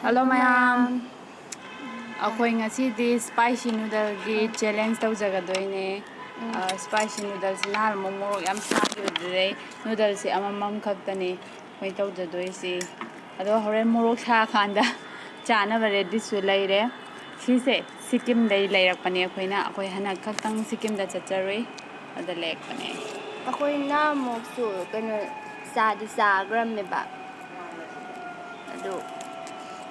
Hello mayam. Akhoi ngasidi spicy noodle gi challenge tawjagadoine. Spicy noodles nar momo yam sagyodre noodles se amamam khaktani khoi tawjadoisi. Ado horen morok sa khanda chana bare disu laire. Sise Sikkim dai lairakpani akhoina akhoi hana khaktang Sikkim da chacharoi ada lekpani. Akhoi na moksu kano sadi sagram meba. Ado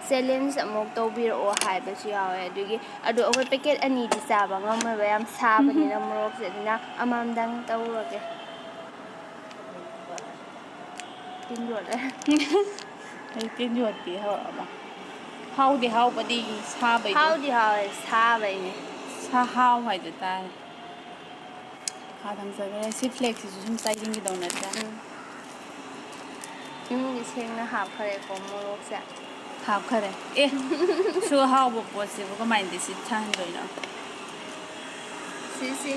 challenge amok tawbiro haibasu yawe adugi ado akhoi packet ani di saba ngamaba yam sabani na morok se na amamdang tawrage. Tinjole. Ai tinjoti ha ba. How badi sabai. How sabai. Sa how hai da ta. Khadam sagare si flex su sum sai king gi donut ta. Ni sengna hap khare ko morok se. Hap khare. Eh. Su how bo po se bo ko mind this tan do no. Si.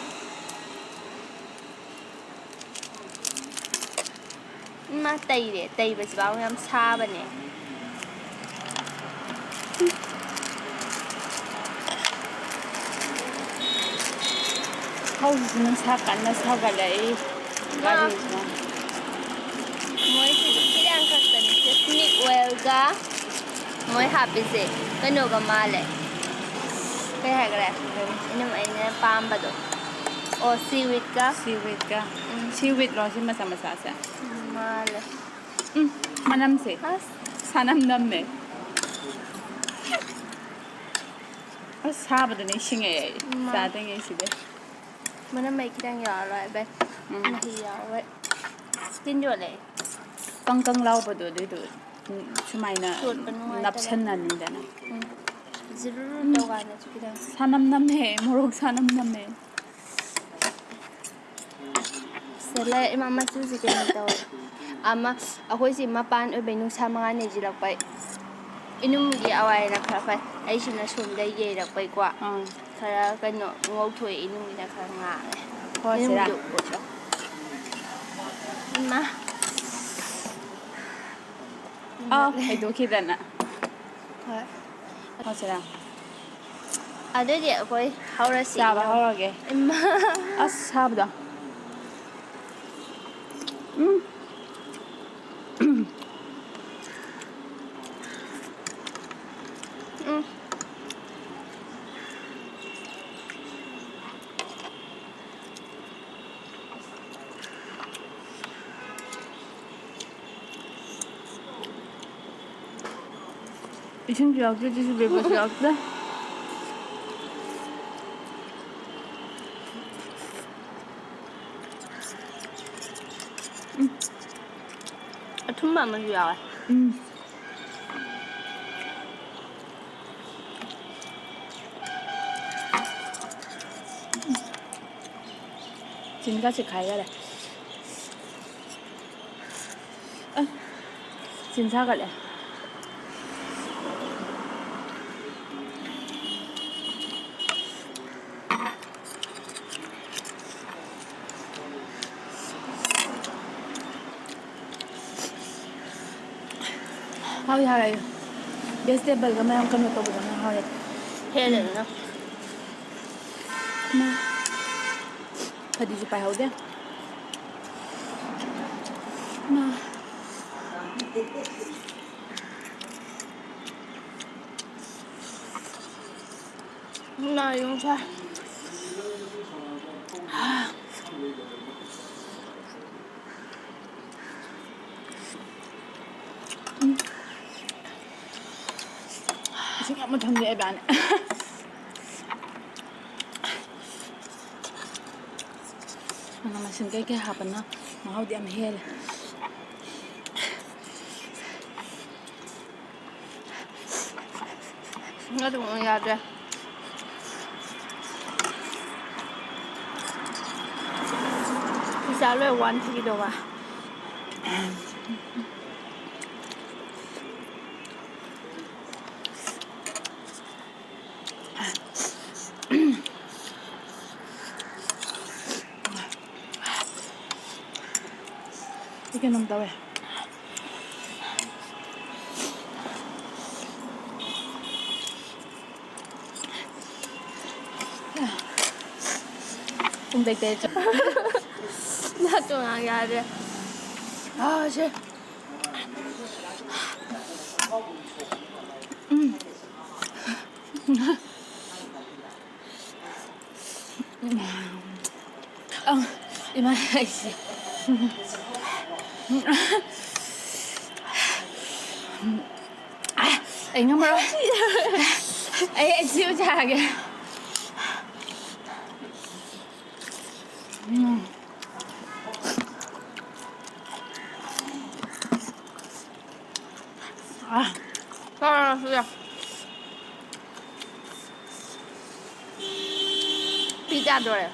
Ma tay ba si ba yam sabani. How is nan sa kan na sa galai. Gari na. Moi si kidang kaktani se sneak well ga moi happy se kano ga male. Kaya hagare. Inam aina pamba do. O seaweed ga. Seaweed lo si masa sa. Male. Manam se. Sanam nam me. Sabado ni singe. Sa ding si de. Mana mai kidang ya ra ba. Nahi ya wa. Tinjole. Kang lau ba do do. Sumaina napsan na ni da na. Zurur tawa na kidang. Sanam nam he morok sanam nam me. Sela mama su si kidang tawa. Ama akhoi si mapan oi benung sa mga ne jilak pai. Inum gi awai na khara pai. Ai sina som dai ye rak pai kwa. Khara kano ngau thoi inum gi na khara nga. Ho sira. Ma. Ai do ki da na. Ho sira. Ado di akhoi haura si. Saba haurage. Ma. Sabda. İçin yaktı, dişi bebek yaktı. Athumma ma yawa. 진같이 가야래. 진사갈래. How are you? Vegetable ka mayroon kami ito ba na halit? Helen no. Ma. Pwede siya pa hawde? Ma. Na yung siya. Sige mo tong di eban. Ano masin kay hapan na. Mahaw di am hel. Nga tung ang yadra. Isa lo 1 kilo ba? Ikan nang daw eh. ꯕꯦꯛꯇꯔꯤ ꯅꯠꯇꯣ ꯉꯥꯡ ꯌꯥꯗ꯭ꯔꯦ ꯁꯦ 이만 아이씨 anh ngắm rồi ấy anh siêu chả kìa 그래 피자 노래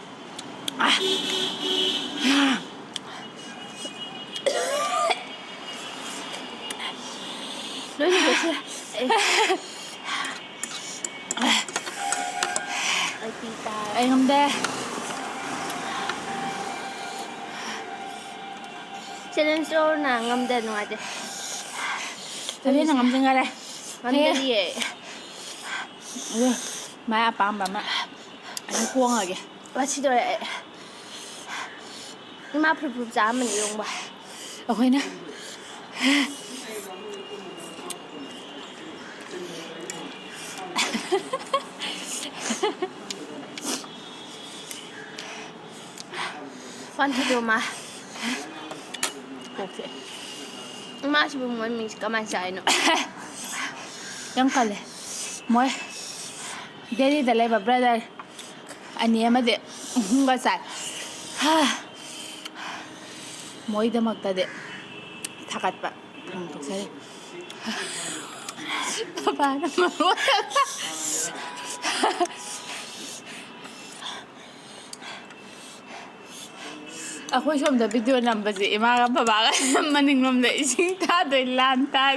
너희 뭐지? anh không đe 챌린지로 나 ngâm ngoài đi Tôi biết là ngắm chân ra đây ngâm cái gì vậy mai apa bà mà anh cuông rồi kìa 맛이 더래 mà phụ phụ giá mình dùng bà ok nè Fan thì mà ok mà chỉ muốn mình có mà chạy nữa yang kale moi Daddy da leba brother ani amade hunga sai moi da makta de thakat pa sare papa na maro akhoi somda video number ji ima ga baba ga maning nom da ising ta doi lan ta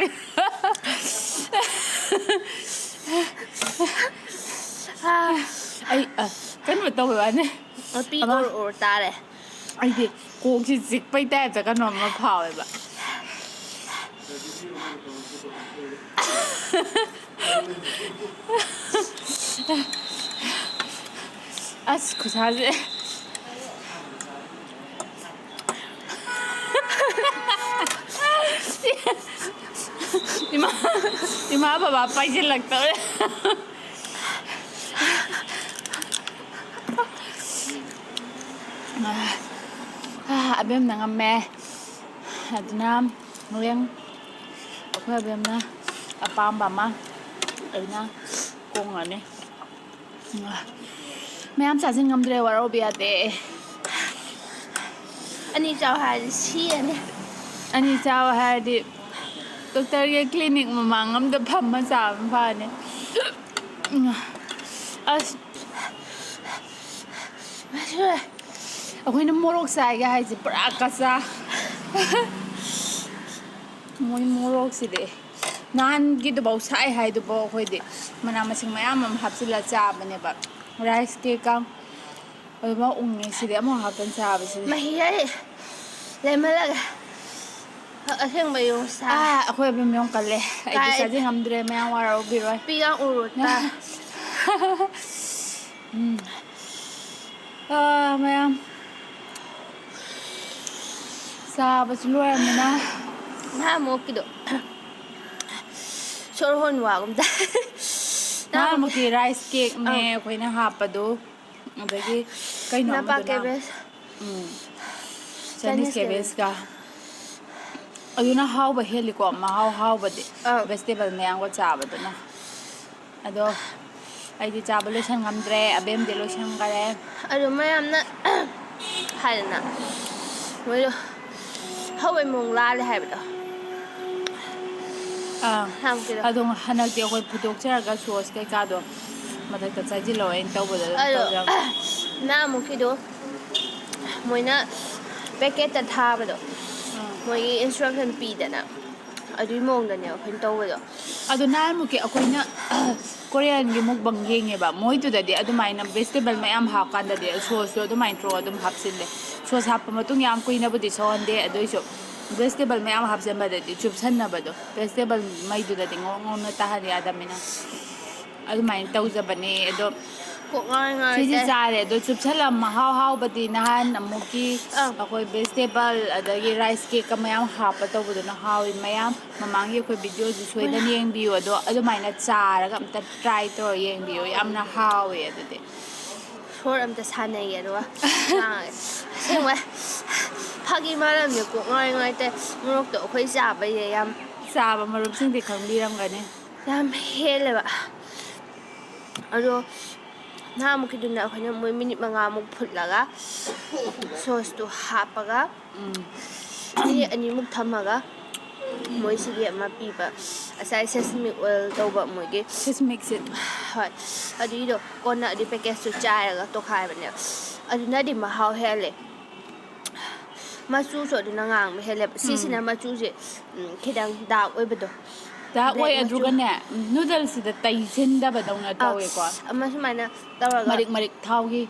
ai cái mà tôi bảo này ở pi ở ta đây ai thì cô chỉ dịch bay tay cho cái nó mà phào vậy bạn 아스쿠 사지 이마 봐봐 빠질 लगता है abem nang amme adna ngoyang ako abem na apam ba ma na kong ane ma'am साजिन ngam dre waro bia de anh chào hai xí anh ani chao ha di doctor ye clinic ma mangam da pham ma sa pha ne as akhoi na morok sai ga hai ji pra ka sa moi morok si de nan gi do bau sai hai do bo khoi de mana ma sing mayam am hapsila cha bane ba rice cake kang oi ba ung ni si de mo hapan cha ba si mà hi lên mà là ở trên bãi dùng sa akhoi ba myong kal le ai di sa ji ngam dre ma waro bi roi pi ang uru ta mayam sa ba su lo am na na mo kido sor hon wa gum ta na mo ki rice cake me khoi na ha pa do adagi kai no na ma pa do ke na bes Chinese cabbage ka aduna how ba heli ko ma how ba de vegetable me ang ko cha ba do na ado ai di cha ba lo san ngam dre abem de lo san ka re adu mayam na hai na moi lo hawai mong la le hai ba do ham kido ado hanak de ko pudok chara ga sauce kai ka do madak ta cha ji lo en taw ba da na mo kido moi na packet ta tha ba do moi instruction pi da na adui mong da ne khin taw ba do ado na mu ke akoi na Korean gi mukbang yenge ba moi tu da de adu mai na vegetable mayam ha kan da de sauce do adu mai tro adu hap sin de sauce hap ma tung yam kui na bu di son de adu so vegetable mayam hap sin ba de chup san na ba do vegetable mai du da de ngong ngong na ta ha ya da mina adu mai taw za ba ne ado ꯀꯣꯛ ꯉꯥꯎꯔꯦ ꯁꯤꯗꯤ ꯆꯥꯔꯦ ꯑꯗꯣ ꯆꯨꯞꯁꯜꯂ ꯃꯍꯥꯎ ꯍꯥꯎꯕꯗꯤ ꯅꯍꯥꯟ ꯑꯃꯨꯛꯀꯤ ꯑꯪ ꯑꯩꯈꯣꯏ vegetable ꯑꯗꯒꯤ rice ꯀꯦꯛꯀ ꯃꯌꯥꯝ ꯍꯥꯞꯄ ꯇꯧꯕꯗꯨꯅ ꯍꯥꯎꯋꯤ ꯃꯌꯥꯝ ꯃꯃꯥꯡꯒꯤ ꯑꯩꯈꯣꯏ ꯚꯤꯗꯤꯑꯣꯁꯨ ꯁꯣꯏꯗꯅ ꯌꯦꯡꯕꯤꯌꯨ ꯑꯗꯣ ꯑꯗꯨꯃꯥꯏꯅ ꯆꯥꯔꯒ ꯑꯝꯇ ꯇ꯭ꯔꯥꯏ ꯇꯧꯔ ꯌꯦꯡꯕꯤꯌꯨ ꯌꯥꯝꯅ ꯍꯥꯎꯋꯦ ꯑꯗꯨꯗꯤ ꯁꯣꯔ ꯑꯝꯇ ꯁꯥꯟꯅꯩꯌꯦ ꯑꯗꯨꯒ ꯉꯥꯡꯉꯦ ꯑꯁꯦꯡꯕ ꯐꯥꯒꯤ ꯃꯥꯜꯂꯝꯅꯦ ꯀꯣꯛ ꯉꯥꯎꯔꯤꯉꯥꯏꯇꯦ ꯃꯣꯔꯣꯛꯇꯣ ꯑꯩꯈꯣꯏ ꯆꯥꯕꯩꯁꯦ ꯌꯥꯝ ꯆꯥꯕ ꯃꯔꯨꯞꯁꯤꯡꯗꯤ ꯈꯪꯕꯤꯔꯝꯒꯅꯤ ꯌꯥꯝ ꯍꯦꯜꯂꯦꯕ ꯑꯗꯣ ꯅꯍꯥꯟꯃꯨꯛꯀꯤꯗꯨꯅ ꯑꯩꯈꯣꯏꯅ ꯃꯣꯏ ꯃꯤꯅꯤꯠ 5ꯃꯨꯛ ꯐꯨꯠꯂꯒ ꯁꯣꯁꯇꯨ ꯍꯥꯞꯄꯒ ꯃꯤꯅꯤꯠ 2ꯃꯨꯛ ꯊꯝꯃꯒ ꯃꯣꯏꯁꯤꯒꯤ ꯑꯃ ꯄꯤꯕ ꯉꯁꯥꯏ ꯁꯦꯁꯃꯤꯛ ꯑꯣꯏꯜ ꯇꯧꯕ ꯃꯣꯏꯒꯤ ꯁꯤꯁꯃꯤꯛꯁꯤꯠ ꯍꯣꯏ ꯑꯗꯨꯏꯗꯣ ꯀꯣꯟꯅ ꯑꯗꯨꯏ ꯄꯦꯀꯦꯖꯇꯨ ꯆꯥꯏꯔꯒ ꯇꯣꯈꯥꯏꯕꯅꯦꯕ ꯑꯗꯨꯅꯗꯤ ꯃꯍꯥꯎ ꯍꯦꯜꯂꯦ ꯃꯆꯨꯁꯨ ꯑꯗꯨꯅ ꯉꯥꯡꯕ ꯍꯦꯜꯂꯦꯕ ꯁꯤꯁꯤꯅ ꯃꯆꯨꯁꯦ ꯈꯤꯇꯪ ꯗꯥꯛ ꯑꯣꯏꯕꯗꯣ ꯗꯥꯛ ꯕ꯭ꯂꯦꯛ ꯑꯣꯏ ꯃꯆꯨ ꯑꯗꯨꯒꯅꯦ ꯅꯨꯗꯜꯁꯤꯗ ꯇꯩꯁꯤꯟꯗꯕꯗꯧꯅ ꯇꯧꯋꯦꯀꯣ ꯑꯃ ꯁꯨꯃꯥꯏꯅ ꯇꯧꯔꯒ ꯃꯔꯤꯛ ꯃꯔꯤꯛ ꯊꯥꯎꯒꯤ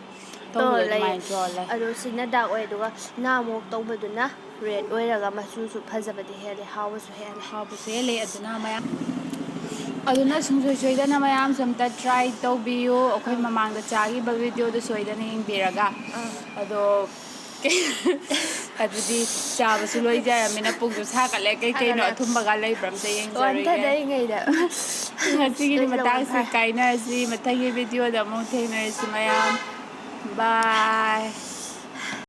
ꯇꯧꯕꯗꯣ ꯇꯧꯔ ꯂꯩꯌꯦ ꯑꯗꯨꯃꯥꯏꯅ ꯇꯧꯔ ꯂꯩ ꯑꯗꯣ ꯁꯤꯅ ꯗꯥꯛ ꯑꯣꯏ ꯑꯗꯨꯒ ꯅꯍꯥꯟꯃꯨꯛ ꯇꯧꯕꯗꯨꯅ ꯔꯦꯠ ꯑꯣꯏꯔꯒ ꯃꯆꯨꯁꯨ ꯐꯖꯕꯗꯤ ꯍꯦꯜꯂꯦ ꯍꯥꯎꯕꯁꯨ ꯍꯦꯜꯂꯦ ꯍꯥꯎꯕꯁꯨ ꯍꯦꯜꯂꯦ ꯑꯗꯨꯅ ꯃꯌꯥꯝ ꯑꯗꯨꯅ ꯁꯨꯡꯁꯣꯏ ꯁꯣꯏꯗꯅ ꯃꯌꯥꯝꯁꯨ ꯑꯝꯇ ꯇ꯭ꯔꯥꯏ ꯇꯧꯕꯤꯌꯨ ꯑꯩꯈꯣꯏ ꯑꯪ ꯃꯃꯥꯡꯗ ꯆꯥꯈꯤꯕ ꯚꯤꯗꯤꯑꯣꯗꯨ ꯁꯣꯏꯗꯅ ꯌꯦꯡꯕꯤꯔꯒ ꯑꯪ ꯑꯗꯣ ꯑꯗꯨꯗꯤ ꯆꯥꯕꯁꯨ ꯂꯣꯏꯖꯔꯝꯃꯤꯅ ꯄꯨꯛꯁꯨ ꯁꯥꯒꯠꯂꯦ ꯀꯩꯀꯩꯅꯣ ꯁꯥꯒꯠꯂꯦ ꯑꯊꯨꯝꯕꯒ ꯂꯩꯕ꯭ꯔꯥ ꯑꯝꯇ ꯌꯦꯡꯖꯔꯨꯒꯦ ꯋꯥꯟꯊꯗꯔꯤꯉꯩꯗ ꯉꯁꯤꯒꯤꯗꯤ ꯂꯣꯏꯁꯤꯜꯂꯛꯄꯅ ꯃꯇꯥꯡꯁꯤ ꯐꯔꯦ ꯀꯥꯏꯅꯔꯁꯤ ꯃꯊꯪꯒꯤ ꯚꯤꯗꯤꯑꯣꯗ ꯑꯃꯨꯛ ꯊꯦꯡꯅꯔꯁꯤ ꯃꯌꯥꯝ ꯕꯥꯏ